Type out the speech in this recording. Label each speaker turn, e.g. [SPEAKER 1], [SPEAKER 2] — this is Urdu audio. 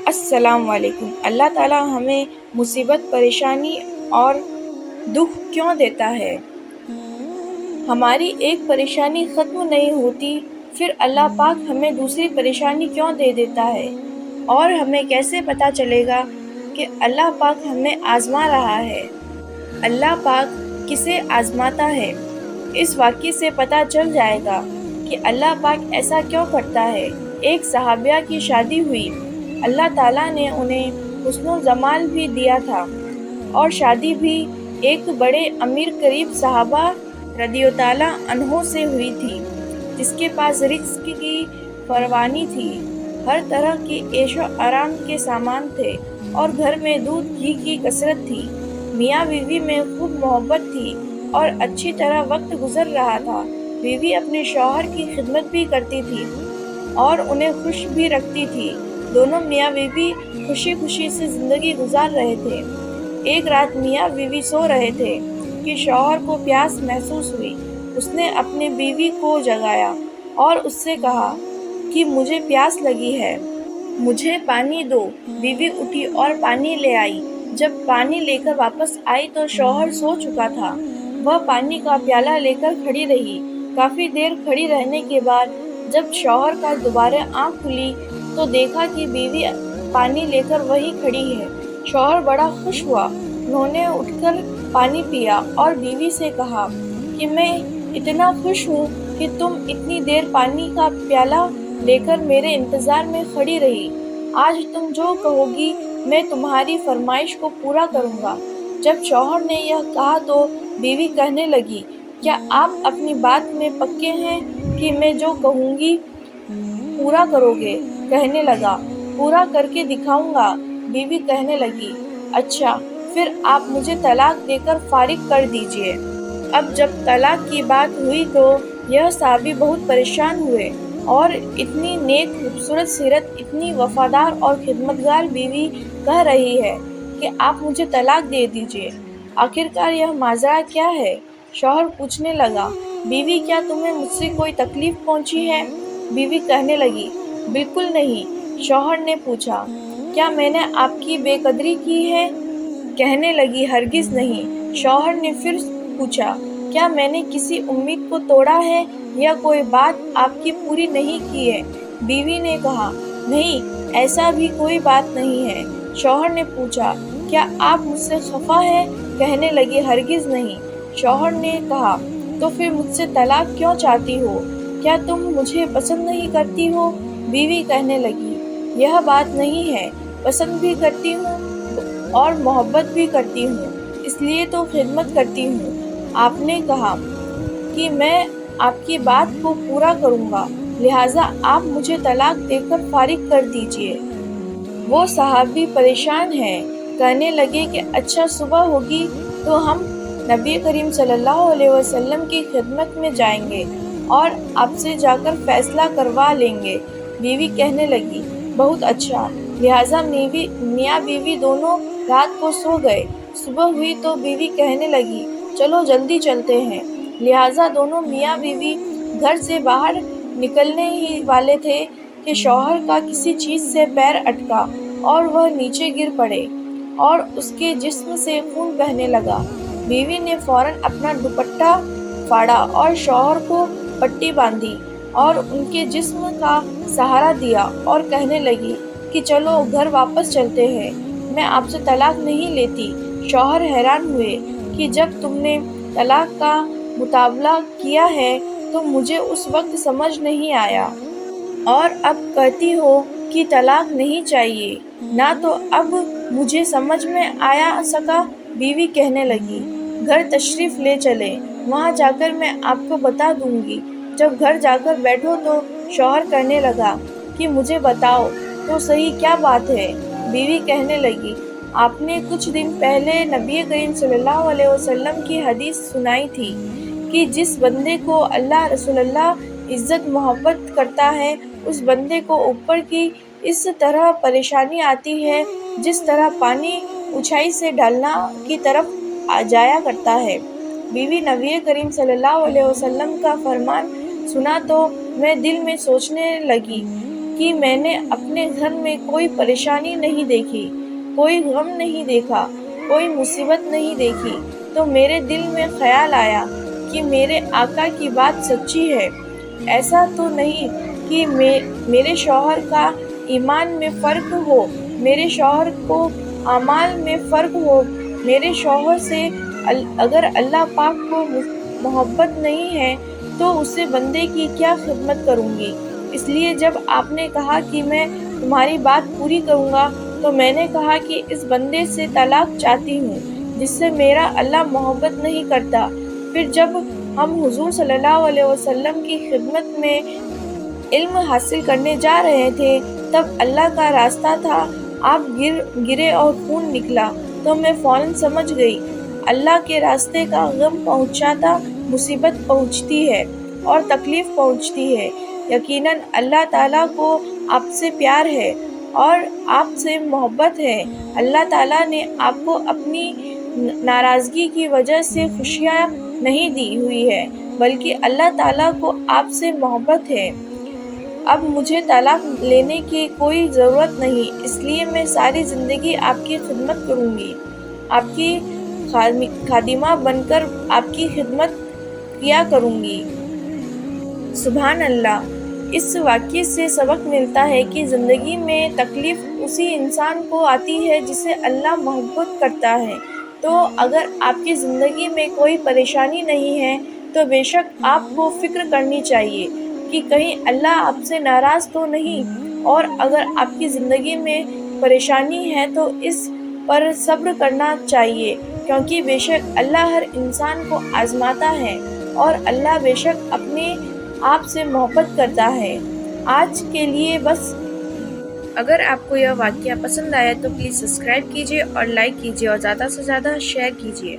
[SPEAKER 1] السلام علیکم۔ اللہ تعالیٰ ہمیں مصیبت، پریشانی اور دکھ کیوں دیتا ہے؟ ہماری ایک پریشانی ختم نہیں ہوتی، پھر اللہ پاک ہمیں دوسری پریشانی کیوں دے دیتا ہے؟ اور ہمیں کیسے پتہ چلے گا کہ اللہ پاک ہمیں آزما رہا ہے؟ اللہ پاک کسے آزماتا ہے، اس واقعے سے پتہ چل جائے گا کہ اللہ پاک ایسا کیوں کرتا ہے۔ ایک صحابیہ کی شادی ہوئی، اللہ تعالیٰ نے انہیں حسن و جمال بھی دیا تھا، اور شادی بھی ایک بڑے امیر قریب صحابہ رضی اللہ عنہ سے ہوئی تھی، جس کے پاس رزق کی فراوانی تھی، ہر طرح کی عیش و آرام کے سامان تھے، اور گھر میں دودھ گھی کی کثرت تھی۔ میاں بیوی میں خوب محبت تھی اور اچھی طرح وقت گزر رہا تھا۔ بیوی اپنے شوہر کی خدمت بھی کرتی تھی اور انہیں خوش بھی رکھتی تھی۔ دونوں میاں بیوی خوشی خوشی سے زندگی گزار رہے تھے۔ ایک رات میاں بیوی سو رہے تھے کہ شوہر کو پیاس محسوس ہوئی۔ اس نے اپنی بیوی کو جگایا اور اس سے کہا کہ مجھے پیاس لگی ہے، مجھے پانی دو۔ بیوی اٹھی اور پانی لے آئی۔ جب پانی لے کر واپس آئی تو شوہر سو چکا تھا۔ وہ پانی کا پیالہ لے کر کھڑی رہی۔ کافی دیر کھڑی رہنے کے بعد جب شوہر کا دوبارہ آنکھ کھلی تو دیکھا کہ بیوی پانی لے کر وہیں کھڑی ہے۔ شوہر بڑا خوش ہوا۔ انہوں نے اٹھ کر پانی پیا اور بیوی سے کہا کہ میں اتنا خوش ہوں کہ تم اتنی دیر پانی کا پیالہ لے کر میرے انتظار میں کھڑی رہی۔ آج تم جو کہو گی میں تمہاری فرمائش کو پورا کروں گا۔ جب شوہر نے یہ کہا تو بیوی کہنے لگی، کیا آپ اپنی بات میں پکے ہیں کہ میں جو کہوں گی پورا کرو گے؟ کہنے لگا، پورا کر کے دکھاؤں گا۔ بیوی کہنے لگی، اچھا پھر آپ مجھے طلاق دے کر فارغ کر دیجئے۔ اب جب طلاق کی بات ہوئی تو یہ صحابی بہت پریشان ہوئے، اور اتنی نیک خوبصورت سیرت، اتنی وفادار اور خدمتگار بیوی کہہ رہی ہے کہ آپ مجھے طلاق دے دیجئے، آخرکار یہ ماجرا کیا ہے؟ شوہر پوچھنے لگا، بیوی کیا تمہیں مجھ سے کوئی تکلیف پہنچی ہے؟ بیوی کہنے لگی، بالکل نہیں۔ شوہر نے پوچھا، کیا میں نے آپ کی بے قدری کی ہے؟ کہنے لگی، ہرگز نہیں۔ شوہر نے پھر پوچھا، کیا میں نے کسی امید کو توڑا ہے یا کوئی بات آپ کی پوری نہیں کی ہے؟ بیوی نے کہا، نہیں، ایسا بھی کوئی بات نہیں ہے۔ شوہر نے پوچھا، کیا آپ مجھ سے خفا ہیں؟ کہنے لگی، ہرگز نہیں۔ شوہر نے کہا، تو پھر مجھ سے طلاق کیوں چاہتی ہو؟ کیا تم مجھے پسند نہیں کرتی ہو؟ بیوی کہنے لگی، یہ بات نہیں ہے، پسند بھی کرتی ہوں اور محبت بھی کرتی ہوں، اس لیے تو خدمت کرتی ہوں۔ آپ نے کہا کہ میں آپ کی بات کو پورا کروں گا، لہٰذا آپ مجھے طلاق دے کر فارغ کر دیجئے۔ وہ صحابی پریشان ہیں، کہنے لگے کہ اچھا صبح ہوگی تو ہم نبی کریم صلی اللہ علیہ وسلم کی خدمت میں جائیں گے اور آپ سے جا کر فیصلہ کروا لیں گے۔ بیوی کہنے لگی، بہت اچھا۔ لہٰذا میاں بیوی دونوں رات کو سو گئے۔ صبح ہوئی تو بیوی کہنے لگی، چلو جلدی چلتے ہیں۔ لہٰذا دونوں میاں بیوی گھر سے باہر نکلنے ہی والے تھے کہ شوہر کا کسی چیز سے پیر اٹکا اور وہ نیچے گر پڑے اور اس کے جسم سے خون بہنے لگا۔ بیوی نے فوراً اپنا دوپٹہ پھاڑا اور شوہر کو پٹی باندھی اور ان کے جسم کا سہارا دیا اور کہنے لگی کہ چلو گھر واپس چلتے ہیں، میں آپ سے طلاق نہیں لیتی۔ شوہر حیران ہوئے کہ جب تم نے طلاق کا مطالبہ کیا ہے تو مجھے اس وقت سمجھ نہیں آیا، اور اب کہتی ہو کہ طلاق نہیں چاہیے، نہ تو اب مجھے سمجھ میں آیا سکا۔ بیوی کہنے لگی، گھر تشریف لے چلیں، وہاں جا کر میں آپ کو بتا دوں گی۔ جب گھر جا کر بیٹھو تو شوہر کہنے لگا کہ مجھے بتاؤ تو صحیح کیا بات ہے؟ بیوی کہنے لگی، آپ نے کچھ دن پہلے نبی کریم صلی اللہ علیہ وسلم کی حدیث سنائی تھی کہ جس بندے کو اللہ رسول اللہ عزت محبت کرتا ہے، اس بندے کو اوپر کی اس طرح پریشانی آتی ہے جس طرح پانی اونچائی سے ڈھلنا کی طرف جایا کرتا ہے۔ بیوی نبی کریم صلی اللہ علیہ وسلم کا فرمان سنا تو میں دل میں سوچنے لگی کہ میں نے اپنے گھر میں کوئی پریشانی نہیں دیکھی، کوئی غم نہیں دیکھا، کوئی مصیبت نہیں دیکھی، تو میرے دل میں خیال آیا کہ میرے آقا کی بات سچی ہے۔ ایسا تو نہیں کہ میرے شوہر کا ایمان میں فرق ہو، میرے شوہر کو اعمال میں فرق ہو، میرے شوہر سے اگر اللہ پاک کو محبت نہیں ہے تو اسے بندے کی کیا خدمت کروں گی۔ اس لیے جب آپ نے کہا کہ میں تمہاری بات پوری کروں گا تو میں نے کہا کہ اس بندے سے طلاق چاہتی ہوں جس سے میرا اللہ محبت نہیں کرتا۔ پھر جب ہم حضور صلی اللہ علیہ وسلم کی خدمت میں علم حاصل کرنے جا رہے تھے تب اللہ کا راستہ تھا، آپ گرے اور خون نکلا تو میں فوراً سمجھ گئی اللہ کے راستے کا غم پہنچاتا مصیبت پہنچتی ہے اور تکلیف پہنچتی ہے۔ یقیناً اللہ تعالیٰ کو آپ سے پیار ہے اور آپ سے محبت ہے۔ اللہ تعالیٰ نے آپ کو اپنی ناراضگی کی وجہ سے خوشیاں نہیں دی ہوئی ہے بلکہ اللہ تعالیٰ کو آپ سے محبت ہے۔ اب مجھے طلاق لینے کی کوئی ضرورت نہیں، اس لیے میں ساری زندگی آپ کی خدمت کروں گی، آپ کی خادمہ بن کر آپ کی خدمت کیا کروں گی۔ سبحان اللہ! اس واقعے سے سبق ملتا ہے کہ زندگی میں تکلیف اسی انسان کو آتی ہے جسے اللہ محبت کرتا ہے۔ تو اگر آپ کی زندگی میں کوئی پریشانی نہیں ہے تو بے شک آپ کو فکر کرنی چاہیے کہ کہیں اللہ آپ سے ناراض تو نہیں، اور اگر آپ کی زندگی میں پریشانی ہے تو اس پر صبر کرنا چاہیے، کیونکہ بے شک اللہ ہر انسان کو آزماتا ہے اور اللہ بے شک اپنے آپ سے محبت کرتا ہے۔ آج کے لیے بس۔ اگر آپ کو یہ واقعہ پسند آیا تو پلیز سبسکرائب کیجیے اور لائک کیجیے اور زیادہ سے زیادہ شیئر کیجیے۔